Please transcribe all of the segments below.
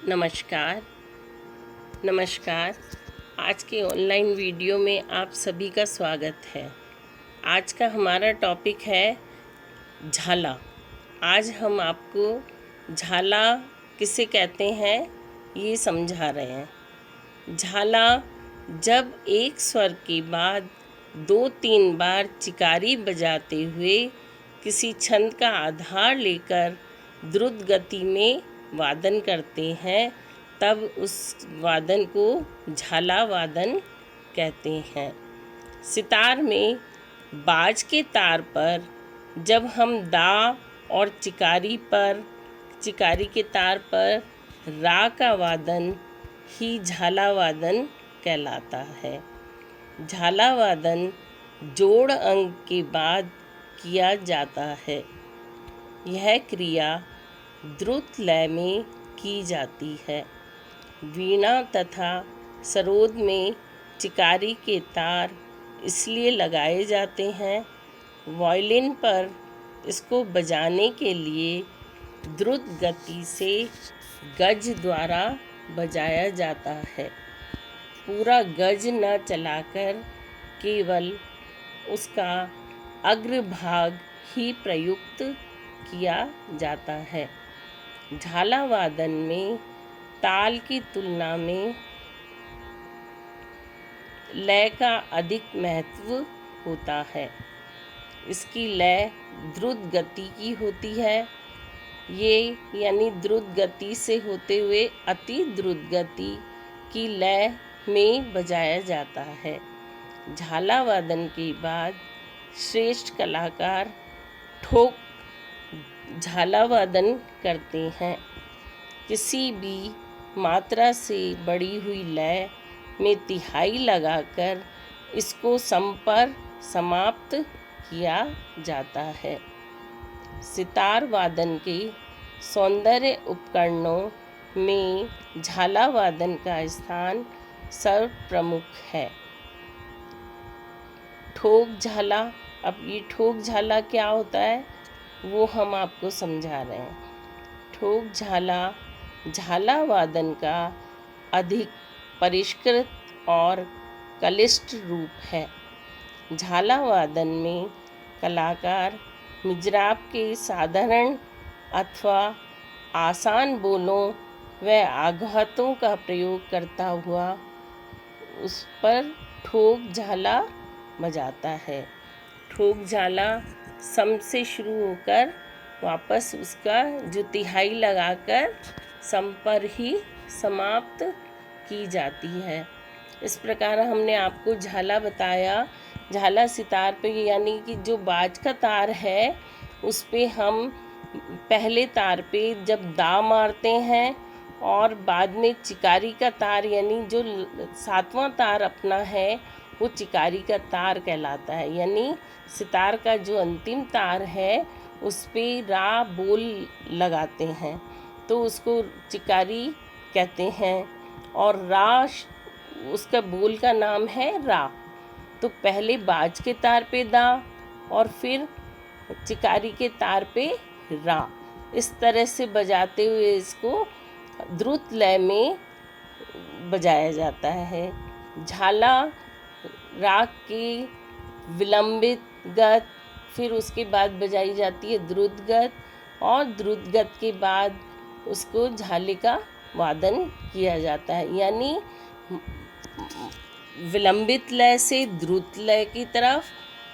नमस्कार। आज के ऑनलाइन वीडियो में आप सभी का स्वागत है। आज का हमारा टॉपिक है झाला। आज हम आपको झाला किसे कहते हैं ये समझा रहे हैं। झाला जब एक स्वर के बाद 2-3 बार चिकारी बजाते हुए किसी छंद का आधार लेकर द्रुत गति में वादन करते हैं, तब उस वादन को झाला वादन कहते हैं। सितार में बाज के तार पर जब हम दा और चिकारी के तार पर रा का वादन ही झाला वादन कहलाता है। झाला वादन जोड़ अंक के बाद किया जाता है। यह क्रिया द्रुत लय में की जाती है। वीणा तथा सरोद में चिकारी के तार इसलिए लगाए जाते हैं। वायलिन पर इसको बजाने के लिए द्रुत गति से गज द्वारा बजाया जाता है। पूरा गज न चलाकर केवल उसका अग्रभाग ही प्रयुक्त किया जाता है। झाला वादन में ताल की तुलना में लय का अधिक महत्व होता है। इसकी लय द्रुत गति की होती है। ये यानी द्रुत गति से होते हुए अति द्रुत गति की लय में बजाया जाता है। झाला वादन के बाद श्रेष्ठ कलाकार ठोक झाला वादन करते हैं। किसी भी मात्रा से बढ़ी हुई लय में तिहाई लगाकर इसको संपर समाप्त किया जाता है। सितार वादन के सौंदर्य उपकरणों में झाला वादन का स्थान सर्वप्रमुख है। ठोक झाला, अब ये ठोक झाला क्या होता है वो हम आपको समझा रहे हैं। ठोक झाला झाला वादन का अधिक परिष्कृत और कलिष्ठ रूप है। झाला वादन में कलाकार मिजराब के साधारण अथवा आसान बोलों व आघातों का प्रयोग करता हुआ उस पर ठोक झाला बजाता है। ठोक झाला सम से शुरू होकर वापस उसका जो तिहाई लगाकर सम पर ही समाप्त की जाती है। इस प्रकार हमने आपको झाला बताया। झाला सितार पे यानी कि जो बाज का तार है उस पे हम पहले तार पे जब दा मारते हैं और बाद में चिकारी का तार यानी जो 7वां तार अपना है वो चिकारी का तार कहलाता है। यानी सितार का जो अंतिम तार है उस पे रा बोल लगाते हैं तो उसको चिकारी कहते हैं और रा उसका बोल का नाम है रा। तो पहले बाज के तार पे दा और फिर चिकारी के तार पे रा, इस तरह से बजाते हुए इसको द्रुत लय में बजाया जाता है। झाला राग की विलंबित गत, फिर उसके बाद बजाई जाती है द्रुत गत और द्रुत गत के बाद उसको झाले का वादन किया जाता है। यानी विलंबित लय से द्रुत लय की तरफ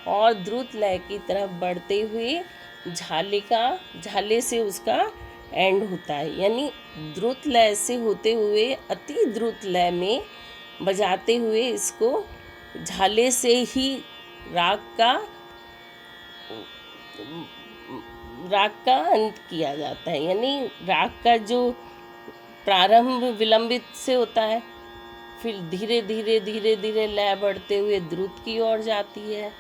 और द्रुत लय की तरफ बढ़ते हुए झाले से उसका एंड होता है। यानी द्रुत लय से होते हुए अति द्रुत लय में बजाते हुए इसको झाले से ही राग का अंत किया जाता है। यानी राग का जो प्रारंभ विलंबित से होता है, फिर धीरे धीरे लय बढ़ते हुए द्रुत की ओर जाती है,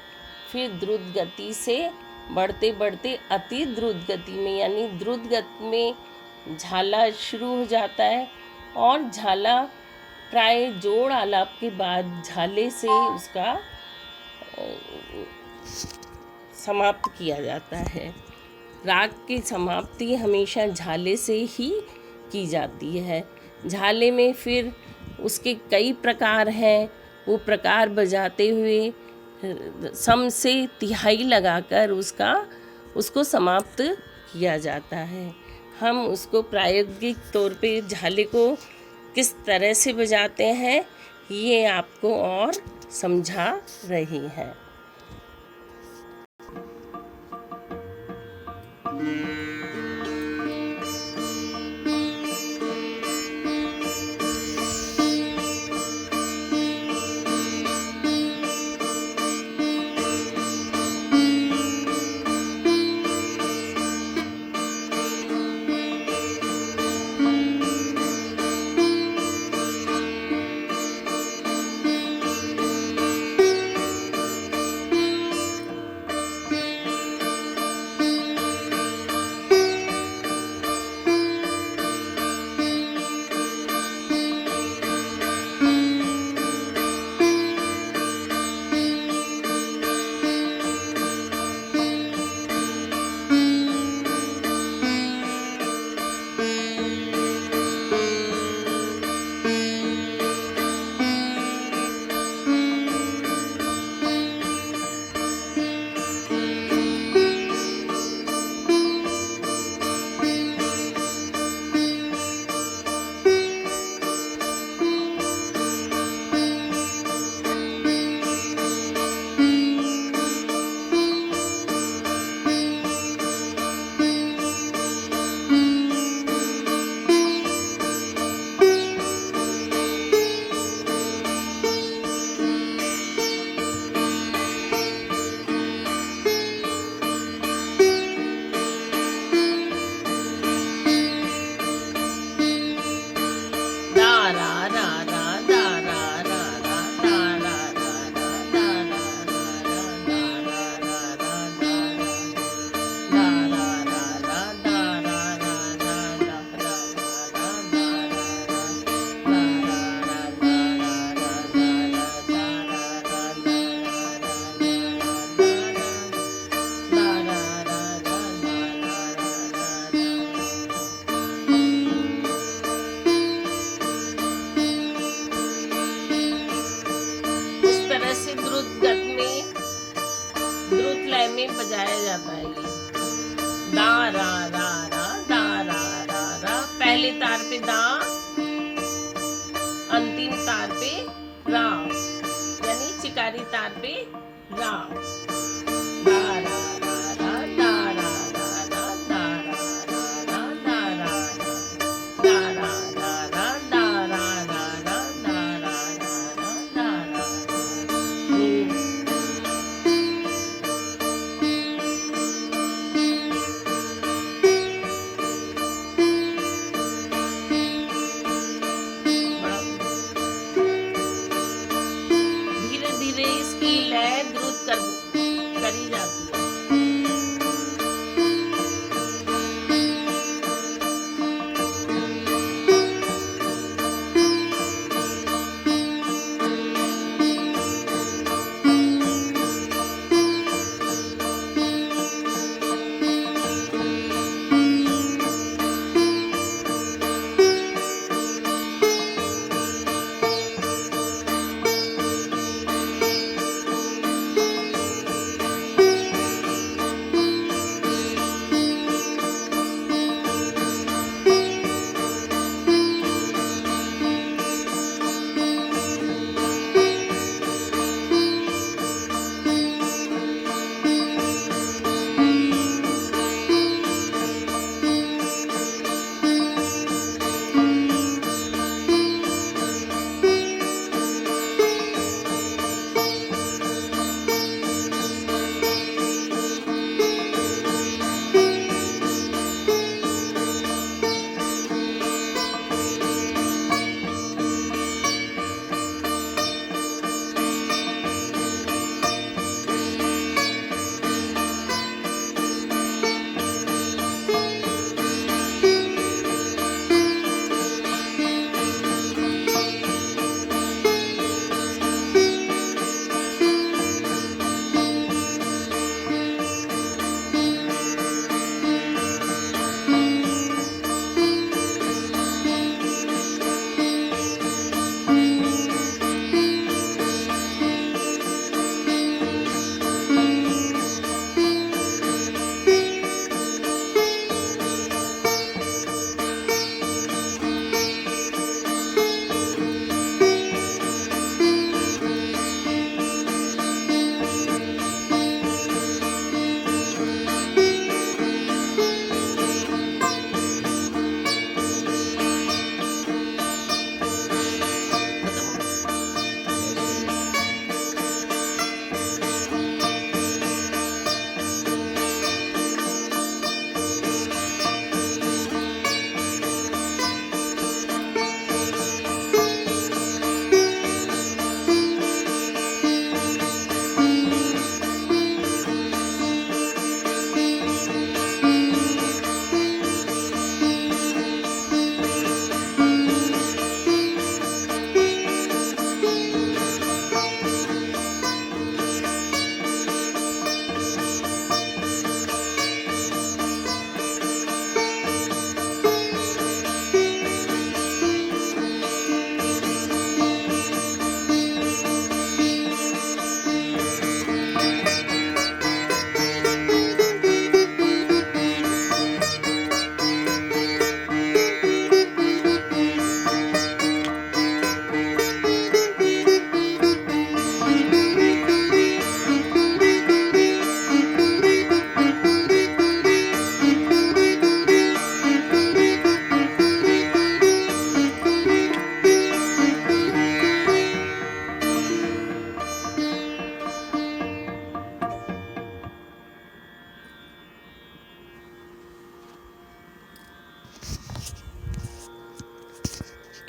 फिर द्रुत गति से बढ़ते बढ़ते अति द्रुत गति में यानी द्रुत गति में झाला शुरू हो जाता है और झाला प्राय जोड़ आलाप के बाद झाले से उसका समाप्त किया जाता है। राग की समाप्ति हमेशा झाले से ही की जाती है। झाले में फिर उसके कई प्रकार हैं, वो प्रकार बजाते हुए सम से तिहाई लगाकर उसको समाप्त किया जाता है। हम उसको प्रायोगिक तौर पे झाले को किस तरह से बजाते हैं ये आपको और समझा रही है। में बजाया जाता है ये। दा रा रा रा दा रा रा रा, पहले तार पे दा, अंतिम तार पे रा, यानी चिकारी तार पे रा। दा रा रा रा दा रा रा रा दा रा रा रा दा रा दा रा रा रा दा रा रा रा दा रा रा रा दा रा। धीरे धीरे इसकी लय द्रुत कर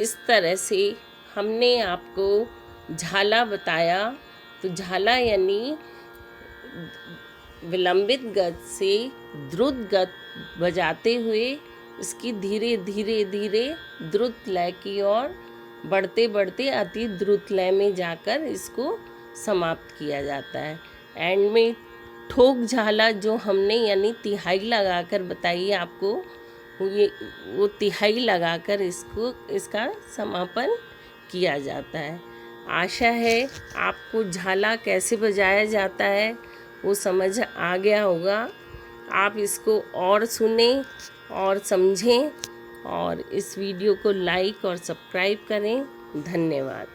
इस तरह से हमने आपको झाला बताया। तो झाला यानी विलंबित गत से द्रुत गत बजाते हुए इसकी धीरे धीरे धीरे द्रुत लय की ओर बढ़ते बढ़ते अति द्रुत लय में जाकर इसको समाप्त किया जाता है। एंड में ठोक झाला जो हमने यानी तिहाई लगाकर बताई आपको, वो तिहाई लगाकर इसका समापन किया जाता है। आशा है आपको झाला कैसे बजाया जाता है वो समझ आ गया होगा। आप इसको और सुने और समझें और इस वीडियो को लाइक और सब्सक्राइब करें। धन्यवाद।